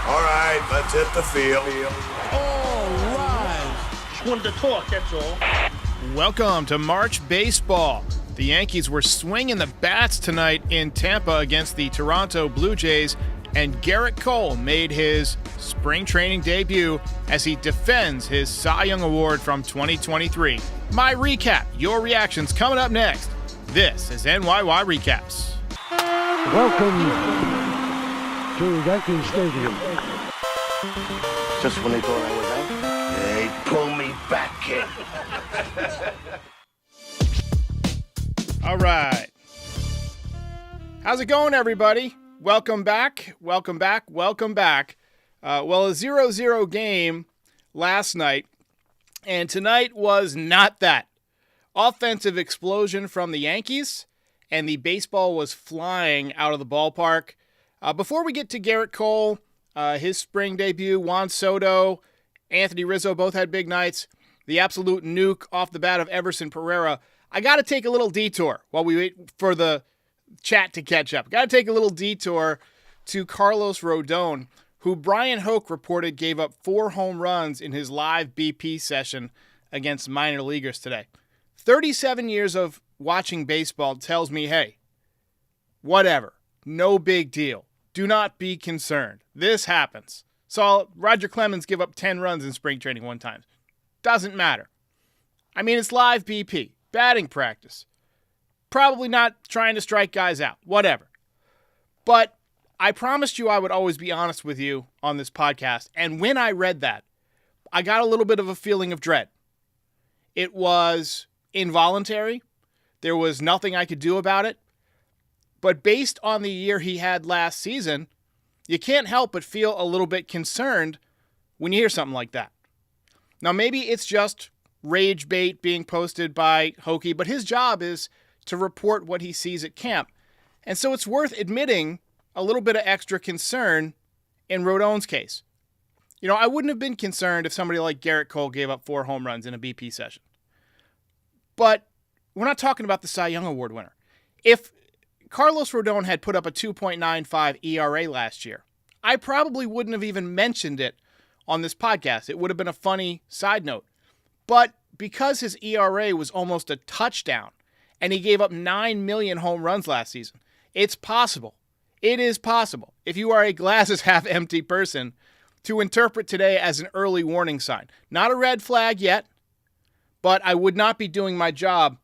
All right, let's hit the field. All right. Just wanted to talk, that's all. Welcome to March Baseball. The Yankees were swinging the bats tonight in Tampa against the Toronto Blue Jays, and Gerrit Cole made his spring training debut as he defends his Cy Young Award from 2023. My recap, your reactions coming up next. This is NYY Recaps. Welcome to Yankee Stadium. Just when they thought I was out, they pull me back, kid. All right. How's it going, everybody? Welcome back. Well, a 0-0 game last night, and tonight was not that. Offensive explosion from the Yankees, and the baseball was flying out of the ballpark. Before we get to Gerrit Cole, his spring debut, Juan Soto, Anthony Rizzo both had big nights. The absolute nuke off the bat of Everson Pereira. I got to take a little detour while we wait for the chat to catch up. Got to take a little detour to Carlos Rodon, who Bryan Hoch reported gave up 4 home runs in his live BP session against minor leaguers today. 37 years of watching baseball tells me, hey, whatever, no big deal. Do not be concerned. This happens. Saw Roger Clemens give up 10 runs in spring training one time. Doesn't matter. I mean, it's live BP, batting practice. Probably not trying to strike guys out, whatever. But I promised you I would always be honest with you on this podcast, and when I read that, I got a little bit of a feeling of dread. It was involuntary. There was nothing I could do about it. But based on the year he had last season, you can't help but feel a little bit concerned when you hear something like that. Now, maybe it's just rage bait being posted by Hokie, but his job is to report what he sees at camp. And so it's worth admitting a little bit of extra concern in Rodon's case. You know, I wouldn't have been concerned if somebody like Gerrit Cole gave up 4 home runs in a BP session. But we're not talking about the Cy Young Award winner. If Carlos Rodon had put up a 2.95 ERA last year, I probably wouldn't have even mentioned it on this podcast. It would have been a funny side note. But because his ERA was almost a touchdown and he gave up 9 million home runs last season, it's possible. It is possible, if you are a glasses half empty person, to interpret today as an early warning sign. Not a red flag yet, but I would not be doing my job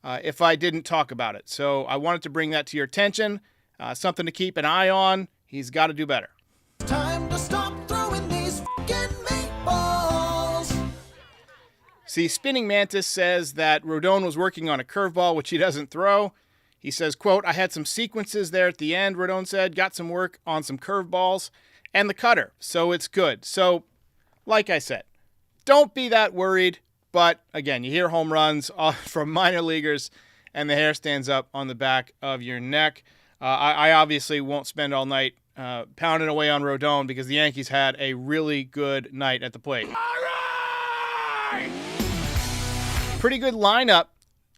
if I didn't talk about it. So I wanted to bring that to your attention. Something to keep an eye on. He's got to do better. Time to stop throwing these fucking meatballs. See, Spinning Mantis says that Rodon was working on a curveball, which he doesn't throw. He says, quote, I had some sequences there at the end, Rodon said, got some work on some curveballs and the cutter, so it's good. So, like I said, don't be that worried. But, again, you hear home runs from minor leaguers, and the hair stands up on the back of your neck. I obviously won't spend all night pounding away on Rodon because the Yankees had a really good night at the plate. All right! Pretty good lineup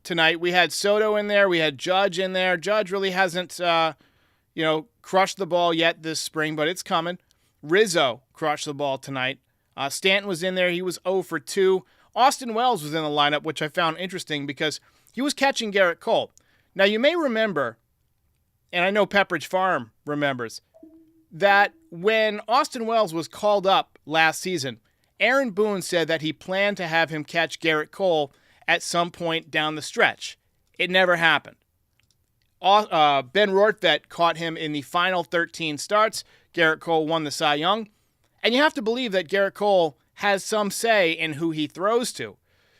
tonight. We had Soto in there. We had Judge in there. Judge really hasn't, crushed the ball yet this spring, but it's coming. Rizzo crushed the ball tonight. Stanton was in there. He was 0 for 2. Austin Wells was in the lineup, which I found interesting because he was catching Gerrit Cole. Now, you may remember, and I know Pepperidge Farm remembers, that when Austin Wells was called up last season, Aaron Boone said that he planned to have him catch Gerrit Cole at some point down the stretch. It never happened. Ben Rortvedt caught him in the final 13 starts. Gerrit Cole won the Cy Young. And you have to believe that Gerrit Cole has some say in who he throws to.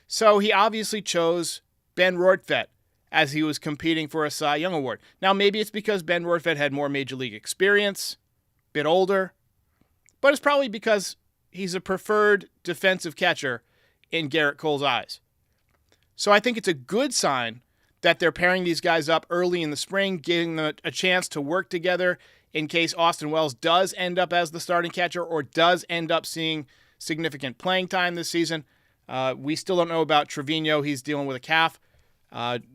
So he obviously chose Ben Rortvedt as he was competing for a Cy Young Award. Now, maybe it's because Ben Rortvedt had more Major League experience, a bit older, but it's probably because he's a preferred defensive catcher in Gerrit Cole's eyes. So I think it's a good sign that they're pairing these guys up early in the spring, giving them a chance to work together in case Austin Wells does end up as the starting catcher or does end up seeing significant playing time this season. We still don't know about Trevino. He's dealing with a calf.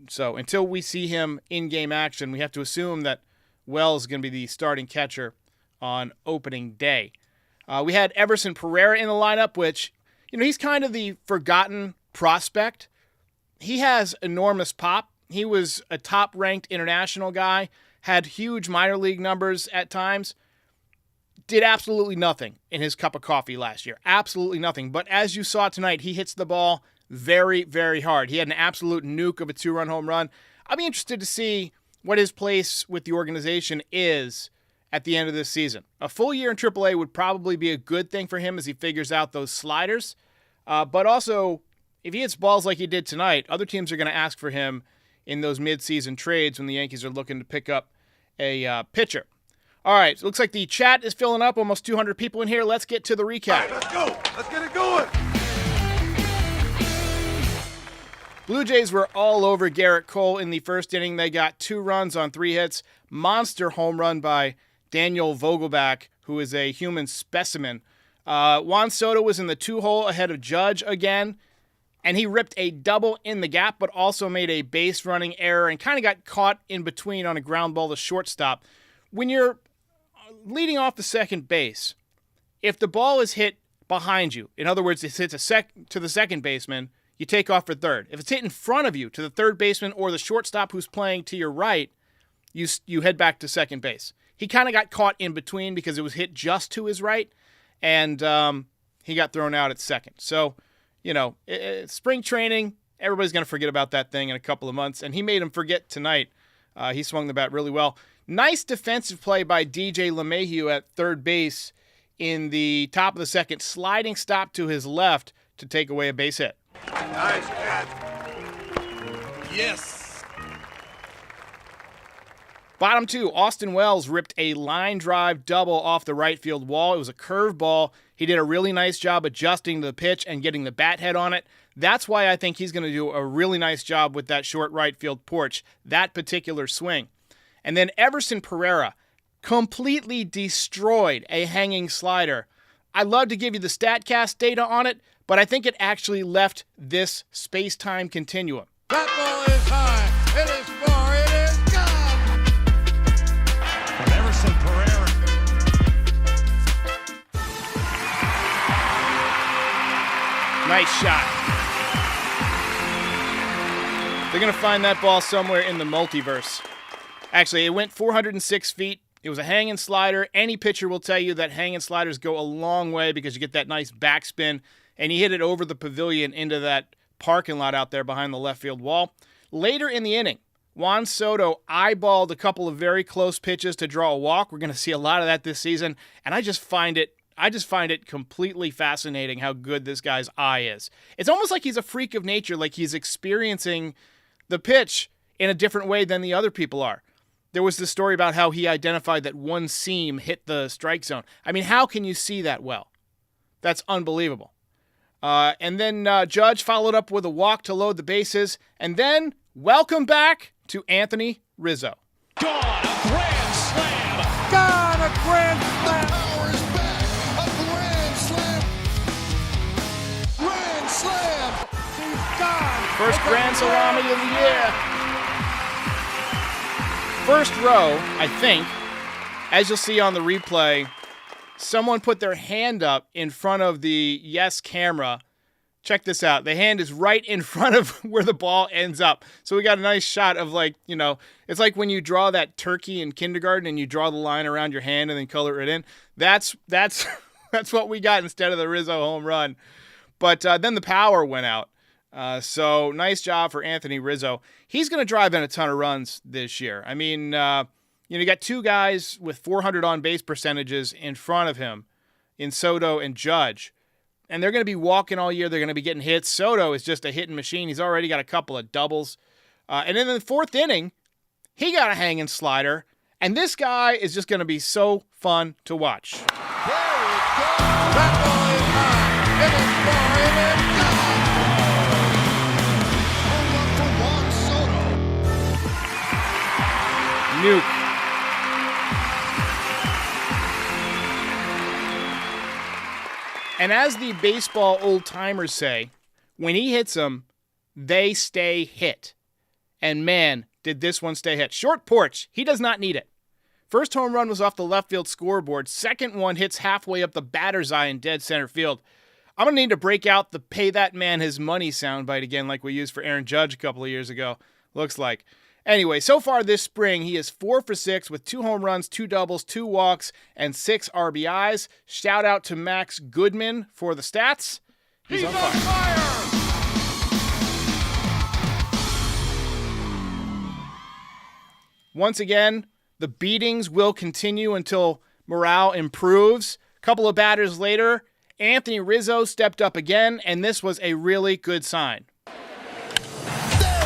So until we see him in game action, we have to assume that Wells is going to be the starting catcher on opening day. We had Everson Pereira in the lineup, which, he's kind of the forgotten prospect. He has enormous pop. He was a top-ranked international guy, had huge minor league numbers at times, did absolutely nothing in his cup of coffee last year. Absolutely nothing. But as you saw tonight, he hits the ball very, very hard. He had an absolute nuke of a 2-run home run. I'll be interested to see what his place with the organization is at the end of this season. A full year in AAA would probably be a good thing for him as he figures out those sliders. But also, if he hits balls like he did tonight, other teams are going to ask for him in those mid-season trades when the Yankees are looking to pick up a pitcher. All right, so it looks like the chat is filling up. Almost 200 people in here. Let's get to the recap. All right, let's go. Let's get it going. Blue Jays were all over Gerrit Cole in the first inning. They got 2 runs on 3 hits. Monster home run by Daniel Vogelbach, who is a human specimen. Juan Soto was in the 2-hole ahead of Judge again, and he ripped a double in the gap, but also made a base running error and kind of got caught in between on a ground ball to shortstop. When you're leading off the second base, if the ball is hit behind you, in other words, it hits to the second baseman, you take off for third. If it's hit in front of you to the third baseman or the shortstop who's playing to your right, you head back to second base. He kind of got caught in between because it was hit just to his right, and he got thrown out at second. So, spring training, everybody's going to forget about that thing in a couple of months, and he made him forget tonight. He swung the bat really well. Nice defensive play by DJ LeMahieu at third base in the top of the second, sliding stop to his left to take away a base hit. Nice catch. Yes. Bottom 2, Austin Wells ripped a line drive double off the right field wall. It was a curved ball. He did a really nice job adjusting to the pitch and getting the bat head on it. That's why I think he's going to do a really nice job with that short right field porch, that particular swing. And then Everson Pereira completely destroyed a hanging slider. I'd love to give you the StatCast data on it, but I think it actually left this space-time continuum. That ball is high. It is far. It is gone. From Everson Pereira. Nice shot. They're going to find that ball somewhere in the multiverse. Actually, it went 406 feet. It was a hanging slider. Any pitcher will tell you that hanging sliders go a long way because you get that nice backspin. And he hit it over the pavilion into that parking lot out there behind the left field wall. Later in the inning, Juan Soto eyeballed a couple of very close pitches to draw a walk. We're going to see a lot of that this season. And I just find it completely fascinating how good this guy's eye is. It's almost like he's a freak of nature, like he's experiencing the pitch in a different way than the other people are. There was this story about how he identified that one seam hit the strike zone. I mean, how can you see that well? That's unbelievable. And then Judge followed up with a walk to load the bases. And then, welcome back to Anthony Rizzo. Gone, a grand slam. Gone, a grand slam. Power is back. A grand slam. Grand slam. He's gone. First grand salami of the year. First row, I think, as you'll see on the replay, someone put their hand up in front of the Yes camera. Check this out. The hand is right in front of where the ball ends up. So we got a nice shot of it's like when you draw that turkey in kindergarten and you draw the line around your hand and then color it in. That's what we got instead of the Rizzo home run. But then the power went out. So nice job for Anthony Rizzo. He's going to drive in a ton of runs this year. I mean, you got 2 guys with 400 on-base percentages in front of him in Soto and Judge. And they're going to be walking all year. They're going to be getting hits. Soto is just a hitting machine. He's already got a couple of doubles. And then in the 4th inning, he got a hanging slider. And this guy is just going to be so fun to watch. There it goes. That ball is high. It is far. It is gone. Nuke. And as the baseball old-timers say, when he hits them, they stay hit. And man, did this one stay hit. Short porch, he does not need it. First home run was off the left field scoreboard. Second one hits halfway up the batter's eye in dead center field. I'm going to need to break out the pay that man his money soundbite again like we used for Aaron Judge a couple of years ago. Looks like. Anyway, so far this spring, he is 4 for 6 with 2 home runs, 2 doubles, 2 walks, and 6 RBIs. Shout out to Max Goodman for the stats. He's on fire. Once again, the beatings will continue until morale improves. A couple of batters later, Anthony Rizzo stepped up again, and this was a really good sign. There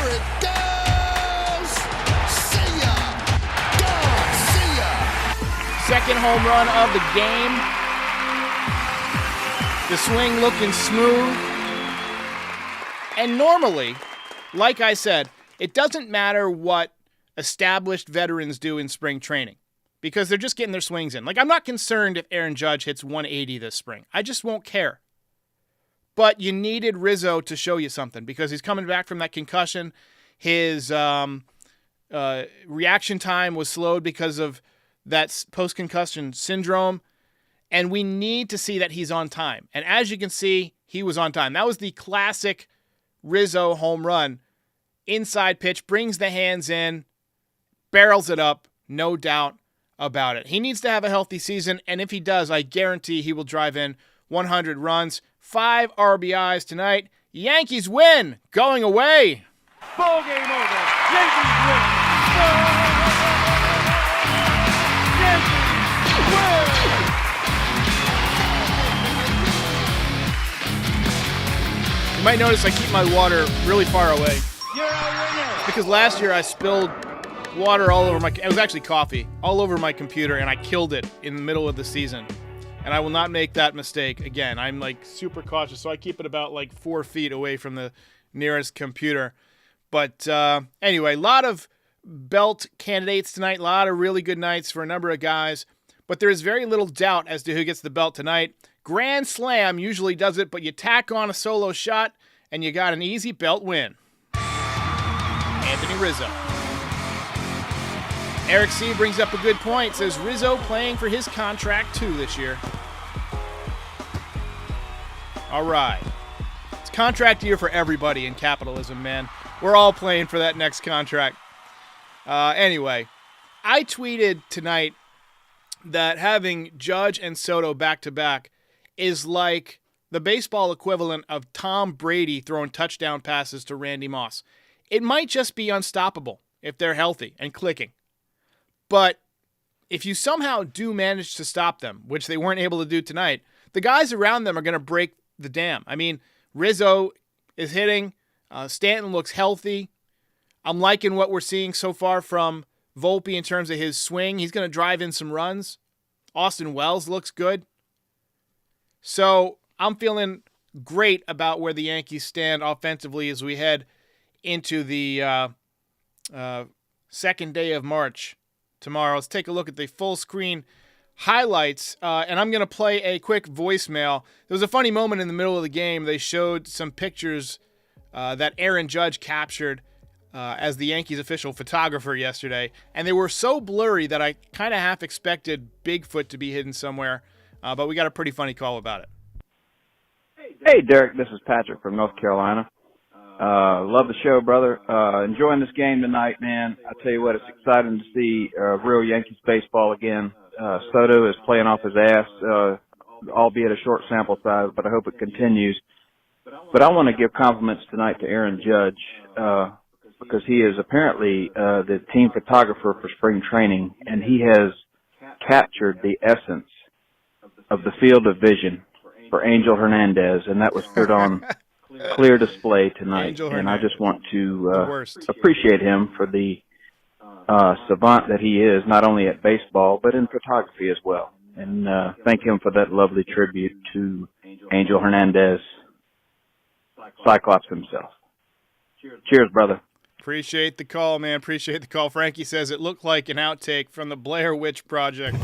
it goes! See ya! Gone! See ya! Second home run of the game. The swing looking smooth. And normally, like I said, it doesn't matter what established veterans do in spring training because they're just getting their swings in. Like, I'm not concerned if Aaron Judge hits 180 this spring. I just won't care. But you needed Rizzo to show you something because he's coming back from that concussion. His reaction time was slowed because of that post-concussion syndrome. And we need to see that he's on time. And as you can see, he was on time. That was the classic Rizzo home run. Inside pitch, brings the hands in, barrels it up, no doubt about it. He needs to have a healthy season, and if he does, I guarantee he will drive in 100 runs. 5 RBIs tonight. Yankees win, going away. Ball game over. Yankees win. Yankees win. You might notice I keep my water really far away. You're a winner. Because last year I spilled water all over it was actually coffee, all over my computer, and I killed it in the middle of the season. And I will not make that mistake again. I'm like super cautious, so I keep it about like 4 feet away from the nearest computer. But anyway, a lot of belt candidates tonight, a lot of really good nights for a number of guys. But there is very little doubt as to who gets the belt tonight. Grand Slam usually does it, but you tack on a solo shot, and you got an easy belt win. Anthony Rizzo. Erik C. brings up a good point. Says Rizzo playing for his contract too this year. All right. It's contract year for everybody in capitalism, man. We're all playing for that next contract. Anyway, I tweeted tonight that having Judge and Soto back-to-back is like the baseball equivalent of Tom Brady throwing touchdown passes to Randy Moss. It might just be unstoppable if they're healthy and clicking. But if you somehow do manage to stop them, which they weren't able to do tonight, the guys around them are going to break the dam. I mean, Rizzo is hitting. Stanton looks healthy. I'm liking what we're seeing so far from Volpe in terms of his swing. He's going to drive in some runs. Austin Wells looks good. So I'm feeling great about where the Yankees stand offensively as we head into the second day of March tomorrow. Let's take a look at the full screen highlights, and I'm going to play a quick voicemail. There was a funny moment in the middle of the game. They showed some pictures that Aaron Judge captured as the Yankees official photographer yesterday, and they were so blurry that I kind of half expected Bigfoot to be hidden somewhere, but we got a pretty funny call about it. Hey, Derek, this is Patrick from North Carolina. Love the show, brother. Enjoying this game tonight, man. I tell you what, it's exciting to see real Yankees baseball again. Soto is playing off his ass, albeit a short sample size, but I hope it continues. But I want to give compliments tonight to Aaron Judge because he is apparently the team photographer for spring training, and he has captured the essence of the field of vision for Angel Hernandez, and that was put on clear display tonight. And I just want to appreciate him for the savant that he is, not only at baseball, but in photography as well. And thank him for that lovely tribute to Angel Hernandez, Cyclops himself. Cheers, brother. Appreciate the call, man. Appreciate the call. Frankie says it looked like an outtake from the Blair Witch Project.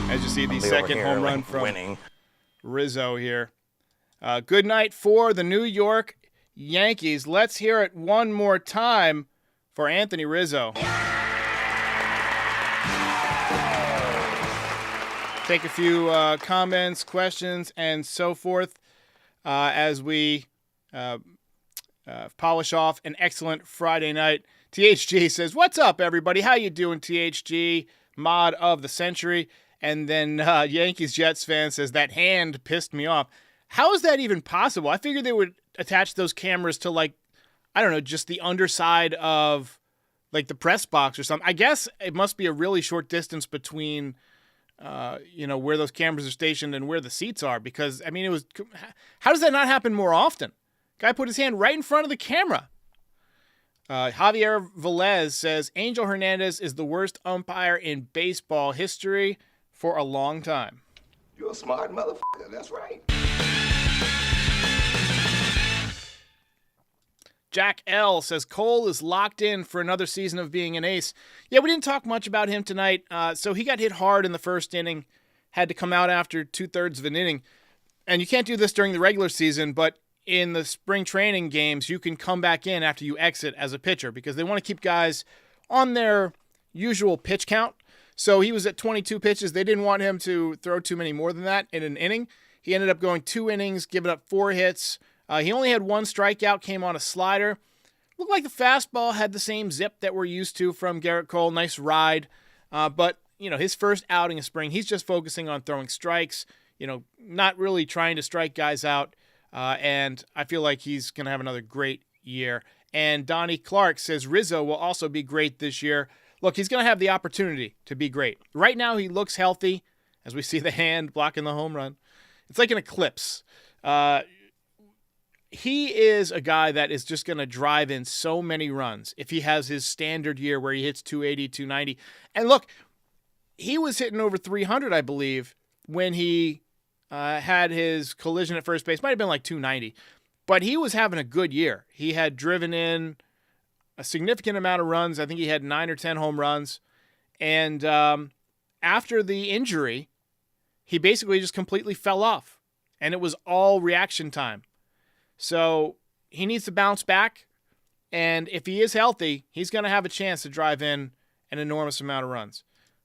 As you see, the second home run from Rizzo here. Good night for the New York Yankees. Let's hear it one more time. for Anthony Rizzo. Take a few comments, questions, and so forth as we polish off an excellent Friday night. THG says, "What's up, everybody? How you doing, THG? Mod of the century." And then Yankees Jets fan says, "That hand pissed me off." How is that even possible? I figured they would attach those cameras to, like, I don't know, just the underside of, like, the press box or something. I guess it must be a really short distance between, where those cameras are stationed and where the seats are. Because, I mean, how does that not happen more often? Guy put his hand right in front of the camera. Javier Velez says, "Angel Hernandez is the worst umpire in baseball history for a long time." You're a smart motherfucker. That's right. Jack L. says, "Cole is locked in for another season of being an ace." Yeah, we didn't talk much about him tonight. So he got hit hard in the first inning, had to come out after 2/3 of an inning. And you can't do this during the regular season, but in the spring training games, you can come back in after you exit as a pitcher because they want to keep guys on their usual pitch count. So he was at 22 pitches. They didn't want him to throw too many more than that in an inning. He ended up going 2 innings, giving up 4 hits. He only had 1 strikeout, came on a slider. Looked like the fastball had the same zip that we're used to from Gerrit Cole. Nice ride. But, his first outing of spring, he's just focusing on throwing strikes, not really trying to strike guys out. And I feel like he's going to have another great year. And Donnie Clark says Rizzo will also be great this year. Look, he's going to have the opportunity to be great. Right now, he looks healthy, as we see the hand blocking the home run. It's like an eclipse. He is a guy that is just going to drive in so many runs if he has his standard year where he hits 280, 290. And look, he was hitting over 300, I believe, when he had his collision at first base. Might have been like 290. But he was having a good year. He had driven in a significant amount of runs. I think he had 9 or 10 home runs. And after the injury, he basically just completely fell off. And it was all reaction time. So he needs to bounce back, and if he is healthy, he's going to have a chance to drive in an enormous amount of runs.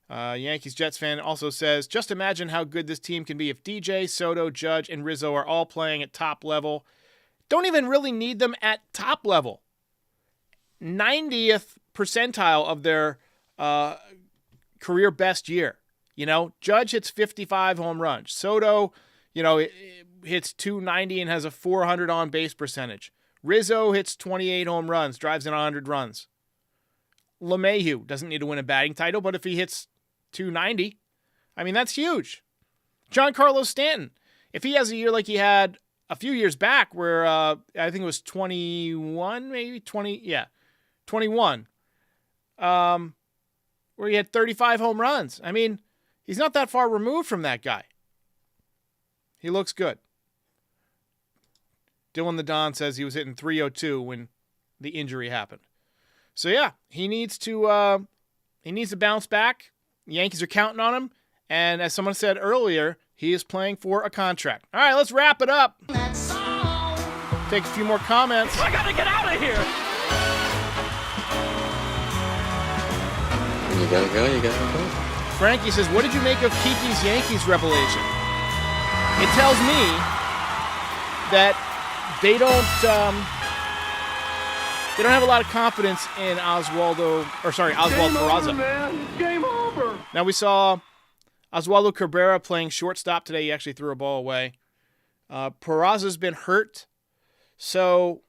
Yankees Jets fan also says, "Just imagine how good this team can be if DJ, Soto, Judge, and Rizzo are all playing at top level. Don't even really need them at top level. 90th percentile of their career best year. Judge hits 55 home runs. Soto, hits 290 and has a 400 on-base percentage. Rizzo hits 28 home runs, drives in 100 runs. LeMahieu doesn't need to win a batting title, but if he hits 290, I mean, that's huge. Giancarlo Stanton, if he has a year like he had a few years back where I think it was 21, maybe 21, where he had 35 home runs. I mean, he's not that far removed from that guy. He looks good. Dylan the Don says he was hitting 302 when the injury happened. So yeah, he needs to bounce back. The Yankees are counting on him, and as someone said earlier, he is playing for a contract. All right, let's wrap it up. Take a few more comments. I gotta get out of here. You gotta go. Frankie says, "What did you make of Kiki's Yankees revelation?" It tells me that they don't have a lot of confidence in Oswald Peraza. Man. Game over. Now we saw Oswaldo Cabrera playing shortstop today. He actually threw a ball away. Peraza's been hurt, so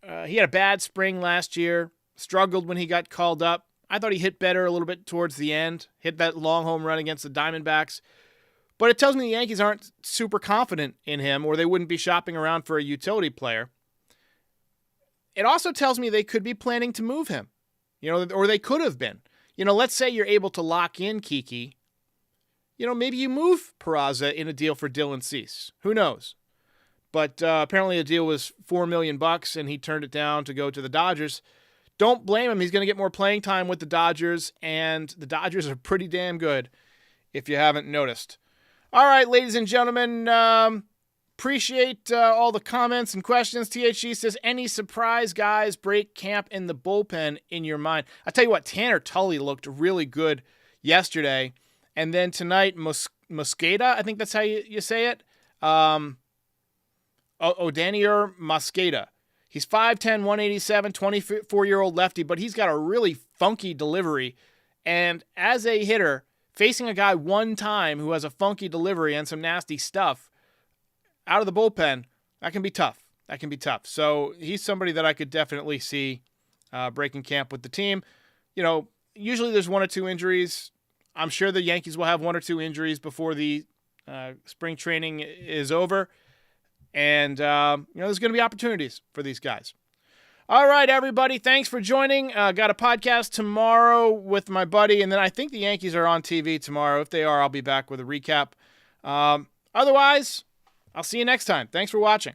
he had a bad spring last year. Struggled when he got called up. I thought he hit better a little bit towards the end. Hit that long home run against the Diamondbacks. But it tells me the Yankees aren't super confident in him, or they wouldn't be shopping around for a utility player. It also tells me they could be planning to move him, or they could have been. Let's say you're able to lock in Kiki. Maybe you move Peraza in a deal for Dylan Cease. Who knows? But apparently the deal was $4 million, and he turned it down to go to the Dodgers. Don't blame him. He's going to get more playing time with the Dodgers, and the Dodgers are pretty damn good, if you haven't noticed. All right, ladies and gentlemen, Appreciate all the comments and questions. THG says, any surprise guys break camp in the bullpen in your mind? I'll tell you what, Tanner Tully looked really good yesterday. And then tonight, Mosqueda, I think that's how you say it. Odanier Mosqueda. He's 5'10", 187, 24-year-old lefty, but he's got a really funky delivery. And as a hitter, facing a guy one time who has a funky delivery and some nasty stuff out of the bullpen, that can be tough. So he's somebody that I could definitely see breaking camp with the team. Usually there's 1 or 2 injuries. I'm sure the Yankees will have 1 or 2 injuries before the spring training is over. And, there's going to be opportunities for these guys. All right, everybody. Thanks for joining. Got a podcast tomorrow with my buddy, and then I think the Yankees are on TV tomorrow. If they are, I'll be back with a recap. Otherwise, I'll see you next time. Thanks for watching.